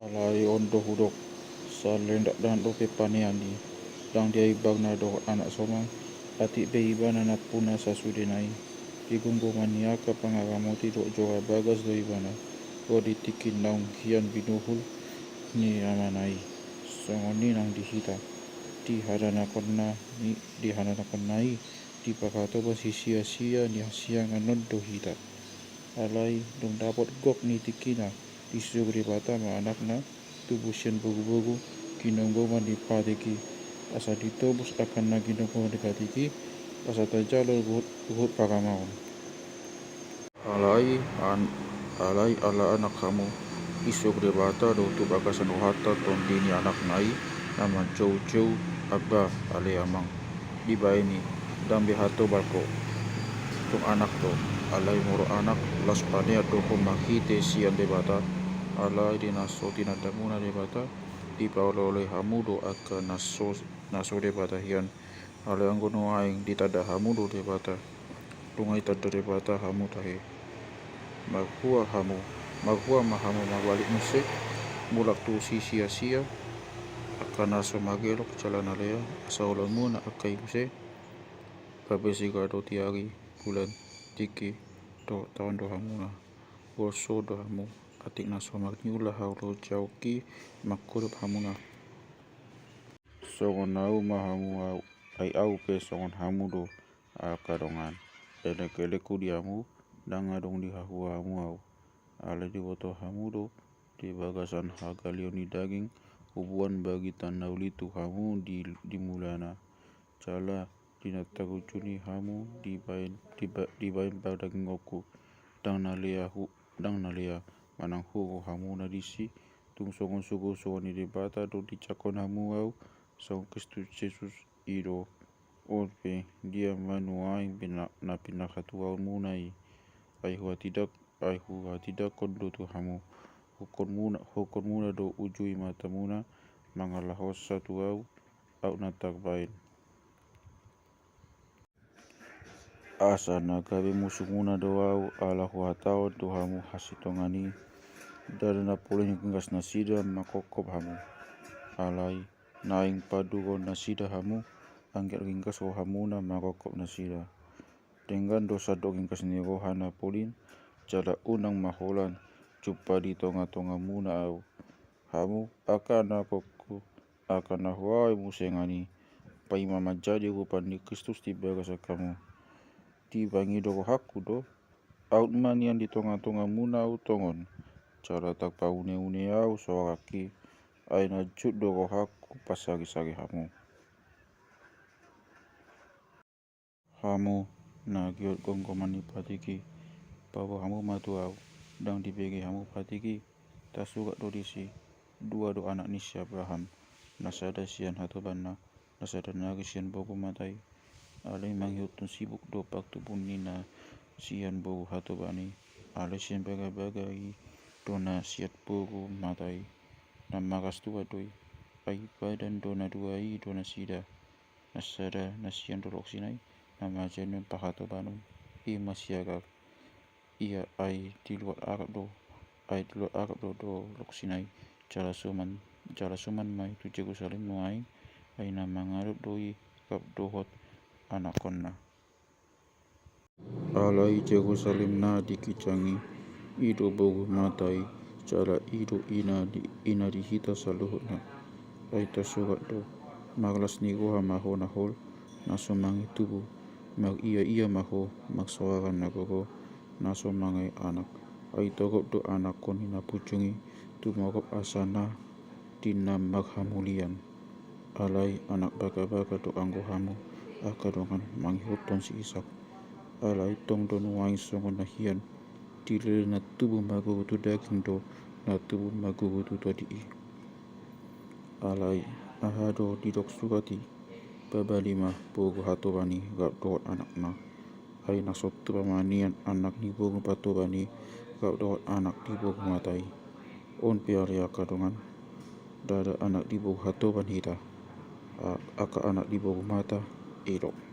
Alai ondo hudok salendak dan do pepaniani dang dia ibagna do anak somang ati be ibana na puna sasudenai digunggo maniaka pangaramoti do joga bagas do ibana do ditikin naung hian binuhul ni amanai songoni nang dihita di hadana konna ni di hadana konnai di pakato ba sia-sia ni siang anon do hita alai dong dapat gok ni tikina disuruh bata ma anakna tubusian bugu-bugu kinonggo mandi patiki asa ditobus akan na ginonggo mandi patiki asa tajalo buhut pakamau alai ala anak kamu isuruh bata do tu bakasan uhata tondini anak nai nama jauh-jauh abba ale amang dibaini dambe hato barko tung anak to alai moro anak las panea do makite sian debata alai dinaso tinadamuna debata di paulole hamudo aka naso debata hian alai anggono aing ditada hamudo debata tungai tada debata hamu tahe magua mahamu magbalik musik mulak tu sia-sia akan naso magelok jalan alea saulamuna akai muse babesiga do tiari bulan tiki do tahun do hamuna bolso do hamu atik naso magniula haulo jauki makulub hamuna songon nau mahamu ai au pe songon hamu do akadongan elek-eleku diamu dangadong di hahu hamu au ale di boto hamu do di bagasan hagalioni daging hubungan bagi tanau litu hamu di mulana cala dinatagu cuni hamu dibain daging oku dang nalia manang hugo hamu na disi tung songon sugo songon di bata do dicakon hamu au song Kristus Yesus iro orpe dia manuai na pinakatu au munai ai hua tidak kondo tu hamu hukon muna do ujui mata muna mangalah hosa tu au natak bain asa nagabe musuh muna do au ala hua tao tu hamu hasitongani dari napulih ngas nasida makokop hamu alai naing padugo nasida hamu angger ringkas ho hamuna makokop nasida dengan dosa do ringkas ni rohana polin jala unang maholan cupa di tonga-tonga muna au hamu akan aku akan huai musengani pai mama jadi rupan di Kristus di bagasa kamu di bangi do haku do out manian di tonga-tonga muna au tongon cara tak paune-une au soaraki aina jut do haku pasari-sari hamu na giot gonggo mani patiki bawa hamu matu au dang dibegi hamu patiki tasuga do disi dua do anak nisi Abraham nasada sian hatobana nasada nagi sian bogo matai ale manghutun sibuk do paktu punina sian bogo hatobani ale sian bagai-bagai dona siat bogo matai namagas tua doi ai badan dona duai dona sida nasada nasian dolok sinai nama jenon pahatobanu i masiaga ia ai di luar Arab do loksinai jala suman mai tu Jerusalem nuai ai na mangarap doi kap dohot anak konna alai Jerusalem na dikicangi ido bogu matai jala ido ina di hita saluhutna ai tasurat do maglas ni goha maho nahol naso mangi tubu mag iya maho magsawaran nagogo naso mangai anak ai togop do anak koni na pucungi tu mogop asana dinam maghamulian alai anak baka-baka do anggo hamu akadongan manghuton si Isak alai tong do nuai songon nahian dilil na tubuh magogo tu daging do na tubuh magogo tu tadi alai ahado didok sugati babalima bogo hatobani gap do anak na ai nasotu pamanian anak ni bogo patobani gap do anak di bogo matai on piari akadongan dada anak di bogo hatoban hita aka anak di bogo mata iro